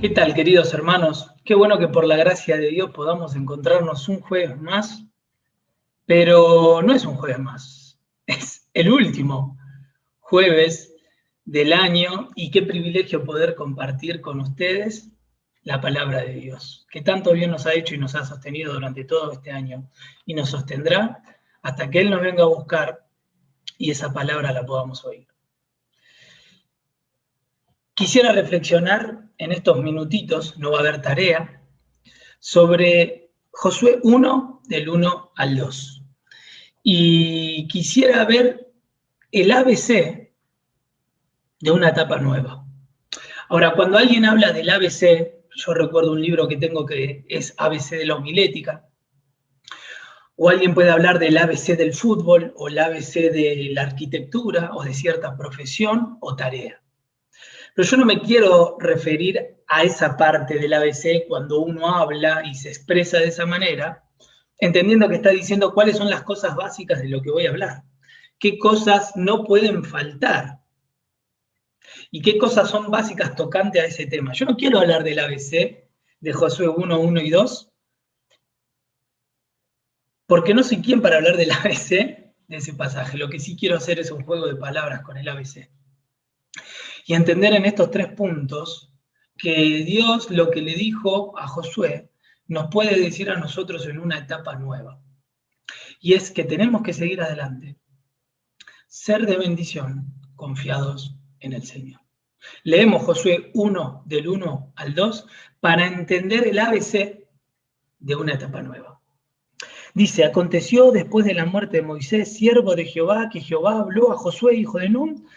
¿Qué tal, queridos hermanos? Qué bueno que por la gracia de Dios podamos encontrarnos un jueves más, pero no es un jueves más, es el último jueves del año y qué privilegio poder compartir con ustedes la palabra de Dios, que tanto bien nos ha hecho y nos ha sostenido durante todo este año y nos sostendrá hasta que Él nos venga a buscar y esa palabra la podamos oír. Quisiera reflexionar en estos minutitos, no va a haber tarea, sobre Josué 1, del 1 al 2. Y quisiera ver el ABC de una etapa nueva. Ahora, cuando alguien habla del ABC, yo recuerdo un libro que tengo que es ABC de la homilética, o alguien puede hablar del ABC del fútbol, o el ABC de la arquitectura, o de cierta profesión o tarea. Pero yo no me quiero referir a esa parte del ABC cuando uno habla y se expresa de esa manera, entendiendo que está diciendo cuáles son las cosas básicas de lo que voy a hablar, qué cosas no pueden faltar y qué cosas son básicas tocante a ese tema. Yo no quiero hablar del ABC de Josué 1, 1 y 2, porque no soy quien para hablar del ABC de ese pasaje. Lo que sí quiero hacer es un juego de palabras con el ABC. Y entender en estos 3 puntos que Dios lo que le dijo a Josué nos puede decir a nosotros en una etapa nueva. Y es que tenemos que seguir adelante, ser de bendición, confiados en el Señor. Leemos Josué 1, del 1 al 2, para entender el ABC de una etapa nueva. Dice, aconteció después de la muerte de Moisés, siervo de Jehová, que Jehová habló a Josué, hijo de Nun,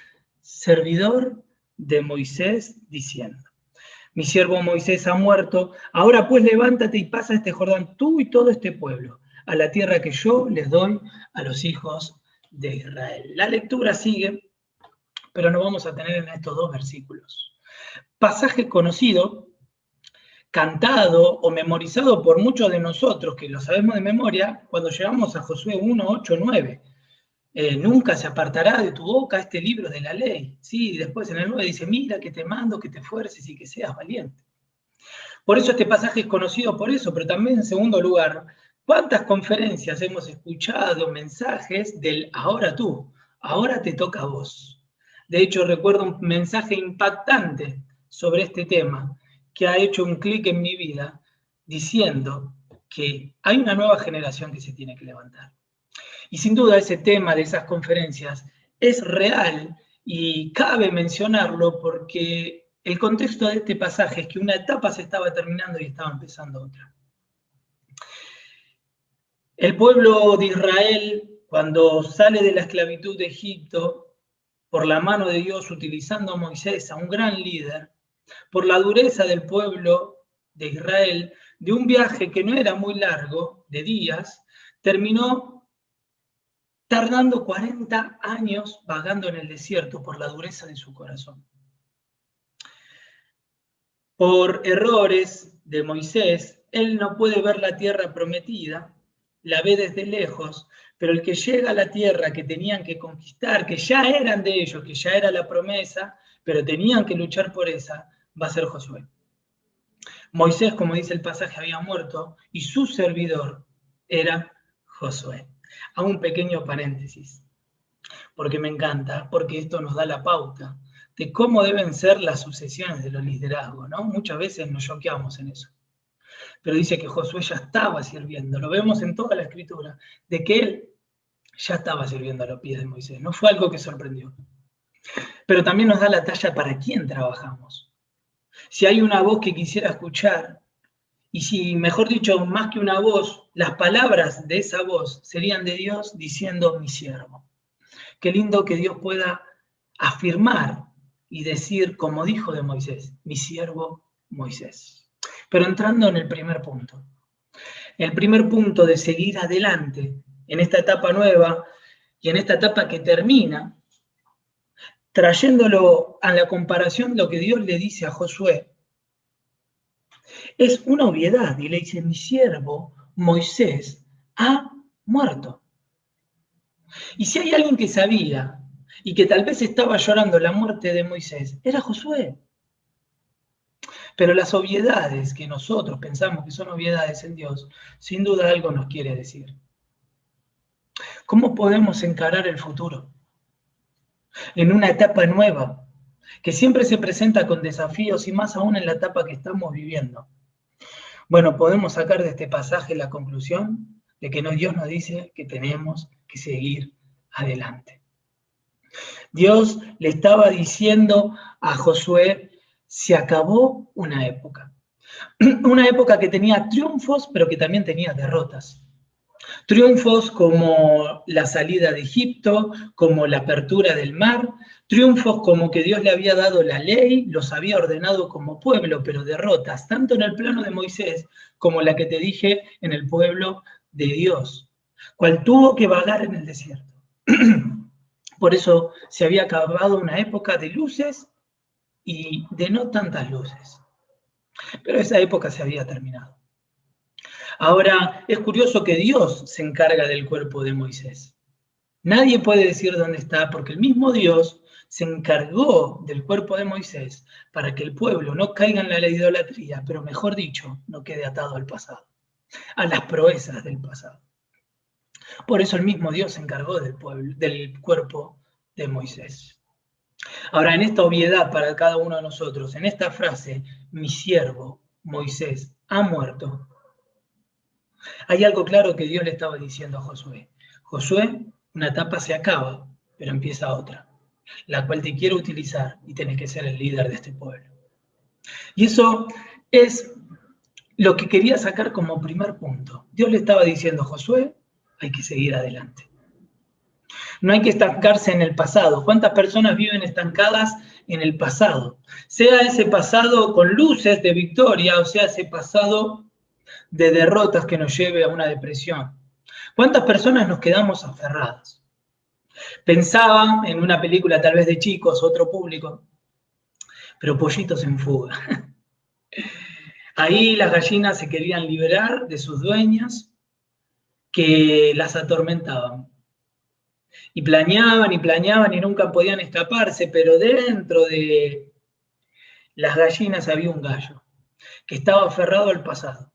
servidor de Moisés, diciendo, mi siervo Moisés ha muerto, ahora pues levántate y pasa este Jordán, tú y todo este pueblo, a la tierra que yo les doy a los hijos de Israel. La lectura sigue, pero nos vamos a tener en estos 2 versículos. Pasaje conocido, cantado o memorizado por muchos de nosotros, que lo sabemos de memoria, cuando llegamos a Josué 1, 8, 9. Nunca se apartará de tu boca este libro de la ley. ¿Sí? Después en el 9 dice, mira que te mando, que te esfuerces y que seas valiente. Por eso este pasaje es conocido por eso, pero también en segundo lugar, ¿cuántas conferencias hemos escuchado, mensajes del ahora tú, ahora te toca a vos? De hecho, recuerdo un mensaje impactante sobre este tema que ha hecho un clic en mi vida diciendo que hay una nueva generación que se tiene que levantar. Y sin duda ese tema de esas conferencias es real y cabe mencionarlo porque el contexto de este pasaje es que una etapa se estaba terminando y estaba empezando otra. El pueblo de Israel, cuando sale de la esclavitud de Egipto, por la mano de Dios utilizando a Moisés, a un gran líder, por la dureza del pueblo de Israel, de un viaje que no era muy largo, de días, terminó tardando 40 años vagando en el desierto por la dureza de su corazón. Por errores de Moisés, él no puede ver la tierra prometida, la ve desde lejos, pero el que llega a la tierra que tenían que conquistar, que ya eran de ellos, que ya era la promesa, pero tenían que luchar por esa, va a ser Josué. Moisés, como dice el pasaje, había muerto y su servidor era Josué. Hago un pequeño paréntesis, porque me encanta, porque esto nos da la pauta de cómo deben ser las sucesiones de los liderazgos, ¿no? Muchas veces nos choqueamos en eso. Pero dice que Josué ya estaba sirviendo, lo vemos en toda la escritura, de que él ya estaba sirviendo a los pies de Moisés, no fue algo que sorprendió. Pero también nos da la talla para quién trabajamos. Si hay una voz que quisiera escuchar, y si, mejor dicho, más que una voz, las palabras de esa voz serían de Dios diciendo mi siervo. Qué lindo que Dios pueda afirmar y decir, como dijo de Moisés, mi siervo Moisés. Pero entrando en el primer punto. El primer punto de seguir adelante en esta etapa nueva y en esta etapa que termina, trayéndolo a la comparación de lo que Dios le dice a Josué, es una obviedad. Y le dice, mi siervo Moisés ha muerto. Y si hay alguien que sabía y que tal vez estaba llorando la muerte de Moisés, era Josué. Pero las obviedades que nosotros pensamos que son obviedades en Dios, sin duda algo nos quiere decir. ¿Cómo podemos encarar el futuro? En una etapa nueva, que siempre se presenta con desafíos y más aún en la etapa que estamos viviendo. Bueno, podemos sacar de este pasaje la conclusión de que Dios nos dice que tenemos que seguir adelante. Dios le estaba diciendo a Josué, se acabó una época que tenía triunfos, pero que también tenía derrotas. Triunfos como la salida de Egipto, como la apertura del mar, triunfos como que Dios le había dado la ley, los había ordenado como pueblo, pero derrotas, tanto en el plano de Moisés como la que te dije en el pueblo de Dios, cual tuvo que vagar en el desierto. Por eso se había acabado una época de luces y de no tantas luces. Pero esa época se había terminado. Ahora, es curioso que Dios se encarga del cuerpo de Moisés. Nadie puede decir dónde está, porque el mismo Dios se encargó del cuerpo de Moisés para que el pueblo no caiga en la idolatría, pero mejor dicho, no quede atado al pasado, a las proezas del pasado. Por eso el mismo Dios se encargó del cuerpo de Moisés. Ahora, en esta obviedad para cada uno de nosotros, en esta frase, mi siervo Moisés ha muerto, hay algo claro que Dios le estaba diciendo a Josué. Josué, una etapa se acaba, pero empieza otra, la cual te quiero utilizar y tenés que ser el líder de este pueblo. Y eso es lo que quería sacar como primer punto. Dios le estaba diciendo a Josué, hay que seguir adelante. No hay que estancarse en el pasado. ¿Cuántas personas viven estancadas en el pasado? Sea ese pasado con luces de victoria, o sea ese pasado de derrotas que nos lleve a una depresión. ¿Cuántas personas nos quedamos aferradas? Pensaba en una película tal vez de chicos, otro público, pero Pollitos en Fuga. Ahí las gallinas se querían liberar de sus dueñas que las atormentaban. Y planeaban y nunca podían escaparse, pero dentro de las gallinas había un gallo que estaba aferrado al pasado,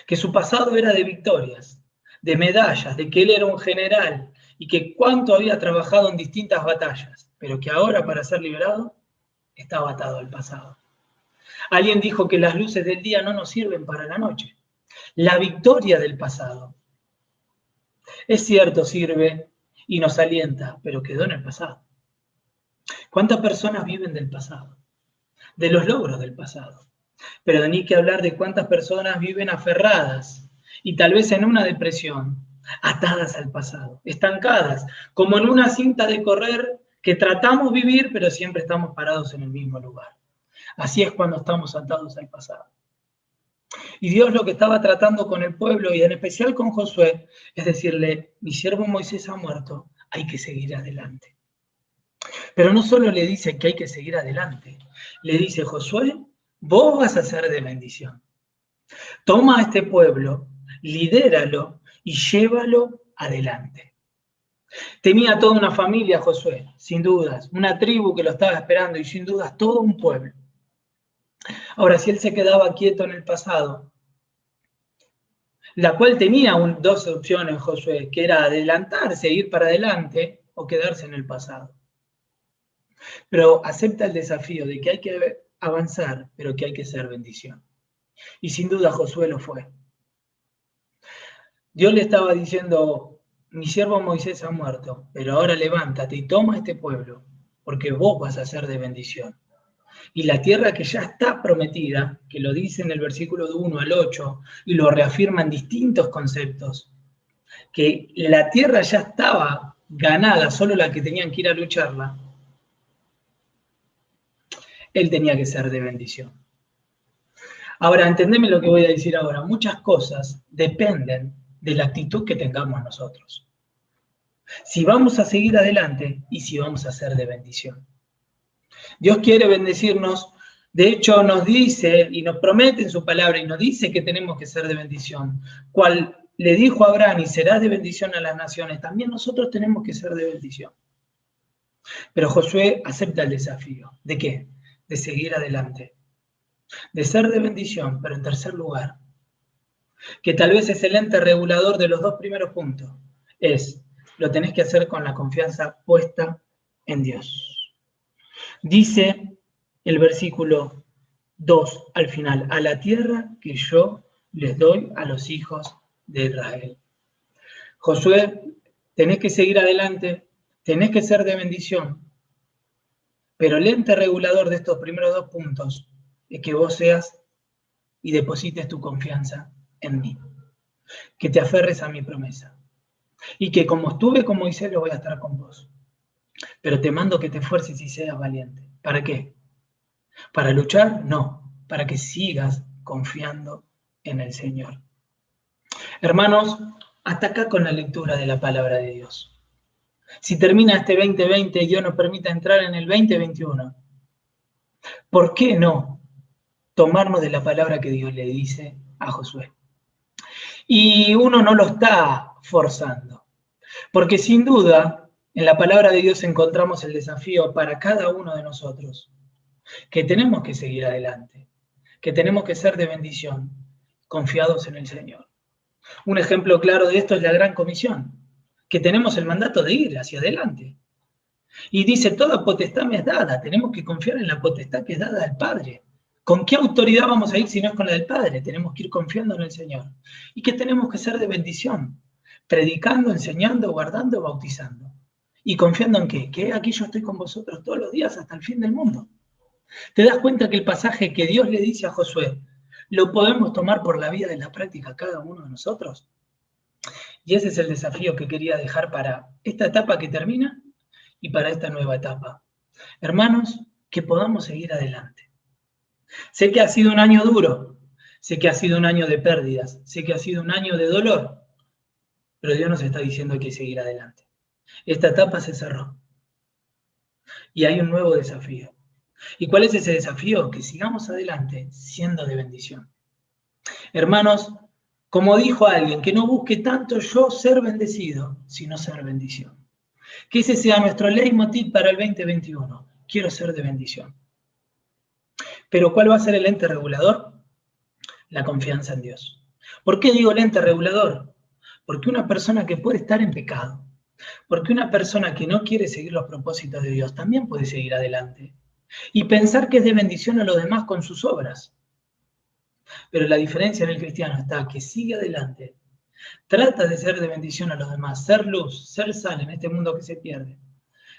que su pasado era de victorias, de medallas, de que él era un general y que cuánto había trabajado en distintas batallas, pero que ahora para ser liberado estaba atado al pasado. Alguien dijo que las luces del día no nos sirven para la noche. La victoria del pasado, es cierto, sirve y nos alienta, pero quedó en el pasado. ¿Cuántas personas viven del pasado? De los logros del pasado. Pero ni que hablar de cuántas personas viven aferradas y tal vez en una depresión, atadas al pasado, estancadas, como en una cinta de correr que tratamos vivir, pero siempre estamos parados en el mismo lugar. Así es cuando estamos atados al pasado. Y Dios lo que estaba tratando con el pueblo, y en especial con Josué, es decirle, mi siervo Moisés ha muerto, hay que seguir adelante. Pero no solo le dice que hay que seguir adelante, le dice, Josué, vos vas a ser de bendición. Toma a este pueblo, lidéralo y llévalo adelante. Tenía toda una familia Josué, sin dudas, una tribu que lo estaba esperando y sin dudas todo un pueblo. Ahora, si él se quedaba quieto en el pasado, la cual tenía dos opciones Josué, que era adelantarse, ir para adelante o quedarse en el pasado. Pero acepta el desafío de que hay que avanzar, pero que hay que ser bendición. Y sin duda Josué lo fue. Dios le estaba diciendo, mi siervo Moisés ha muerto, pero ahora levántate y toma este pueblo, porque vos vas a ser de bendición. Y la tierra que ya está prometida, que lo dice en el versículo de 1 al 8, y lo reafirma en distintos conceptos, que la tierra ya estaba ganada, solo la que tenían que ir a lucharla, él tenía que ser de bendición. Ahora, entendeme lo que voy a decir ahora. Muchas cosas dependen de la actitud que tengamos nosotros. Si vamos a seguir adelante y si vamos a ser de bendición. Dios quiere bendecirnos, de hecho nos dice y nos promete en su palabra y nos dice que tenemos que ser de bendición. Cual le dijo a Abraham, y serás de bendición a las naciones, también nosotros tenemos que ser de bendición. Pero Josué acepta el desafío. ¿De qué? De seguir adelante. de ser de bendición, pero en tercer lugar, que tal vez es el ente regulador de los dos primeros puntos, lo tenés que hacer con la confianza puesta en Dios. Dice el versículo 2 al final, a la tierra que yo les doy a los hijos de Israel. Josué, tenés que seguir adelante, tenés que ser de bendición, pero el ente regulador de estos primeros dos puntos es que vos seas y deposites tu confianza en mí, que te aferres a mi promesa, y que como estuve con Moisés, lo voy a estar con vos. Pero te mando que te esfuerces y seas valiente. ¿Para qué? ¿Para luchar? No, para que sigas confiando en el Señor. Hermanos, hasta acá con la lectura de la palabra de Dios. Si termina este 2020 y Dios nos permita entrar en el 2021, ¿por qué no tomarnos de la palabra que Dios le dice a Josué? Y uno no lo está forzando, porque sin duda en la palabra de Dios encontramos el desafío para cada uno de nosotros, que tenemos que seguir adelante, que tenemos que ser de bendición, confiados en el Señor. Un ejemplo claro de esto es la Gran Comisión, que tenemos el mandato de ir hacia adelante. Y dice, toda potestad me es dada, tenemos que confiar en la potestad que es dada al Padre. ¿Con qué autoridad vamos a ir si no es con la del Padre? Tenemos que ir confiando en el Señor. Y que tenemos que ser de bendición, predicando, enseñando, guardando, bautizando. ¿Y confiando en qué? Que aquí yo estoy con vosotros todos los días hasta el fin del mundo. ¿Te das cuenta que el pasaje que Dios le dice a Josué lo podemos tomar por la vía de la práctica cada uno de nosotros? Y ese es el desafío que quería dejar para esta etapa que termina y para esta nueva etapa. Hermanos, que podamos seguir adelante. Sé que ha sido un año duro, sé que ha sido un año de pérdidas, sé que ha sido un año de dolor, pero Dios nos está diciendo que hay que seguir adelante. Esta etapa se cerró y hay un nuevo desafío. ¿Y cuál es ese desafío? Que sigamos adelante siendo de bendición. Hermanos, como dijo alguien, que no busque tanto yo ser bendecido, sino ser bendición. Que ese sea nuestro leitmotiv para el 2021. Quiero ser de bendición. Pero ¿cuál va a ser el ente regulador? La confianza en Dios. ¿Por qué digo el ente regulador? Porque una persona que puede estar en pecado, porque una persona que no quiere seguir los propósitos de Dios, también puede seguir adelante y pensar que es de bendición a los demás con sus obras. Pero la diferencia en el cristiano está que sigue adelante, trata de ser de bendición a los demás, ser luz, ser sal en este mundo que se pierde.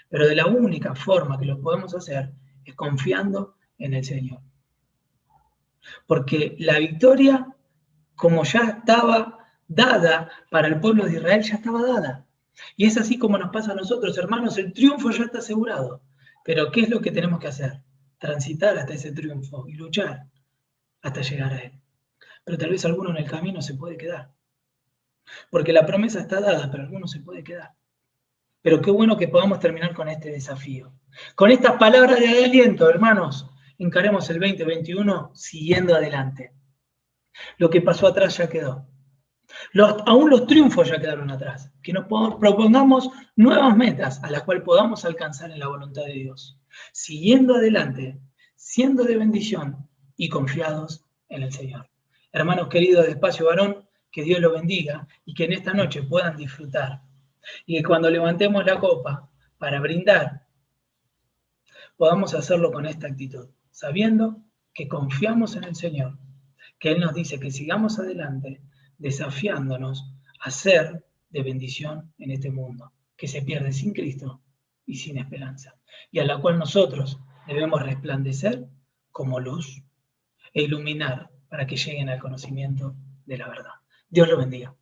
Pero de la única forma que lo podemos hacer es confiando en el Señor. Porque la victoria, como ya estaba dada para el pueblo de Israel, ya estaba dada. Y es así como nos pasa a nosotros, hermanos, el triunfo ya está asegurado. Pero ¿qué es lo que tenemos que hacer? Transitar hasta ese triunfo y luchar hasta llegar a él. Pero tal vez alguno en el camino se puede quedar. Porque la promesa está dada, pero alguno se puede quedar. Pero qué bueno que podamos terminar con este desafío. Con estas palabras de aliento, hermanos, encaremos el 2021 siguiendo adelante. Lo que pasó atrás ya quedó. Aún los triunfos ya quedaron atrás. Que nos propongamos nuevas metas a las cuales podamos alcanzar en la voluntad de Dios. Siguiendo adelante, siendo de bendición y confiados en el Señor. Hermanos queridos de Espacio Varón, que Dios los bendiga y que en esta noche puedan disfrutar. Y que cuando levantemos la copa para brindar, podamos hacerlo con esta actitud, sabiendo que confiamos en el Señor, que Él nos dice que sigamos adelante, desafiándonos a ser de bendición en este mundo, que se pierde sin Cristo y sin esperanza, y a la cual nosotros debemos resplandecer como luz e iluminar para que lleguen al conocimiento de la verdad. Dios los bendiga.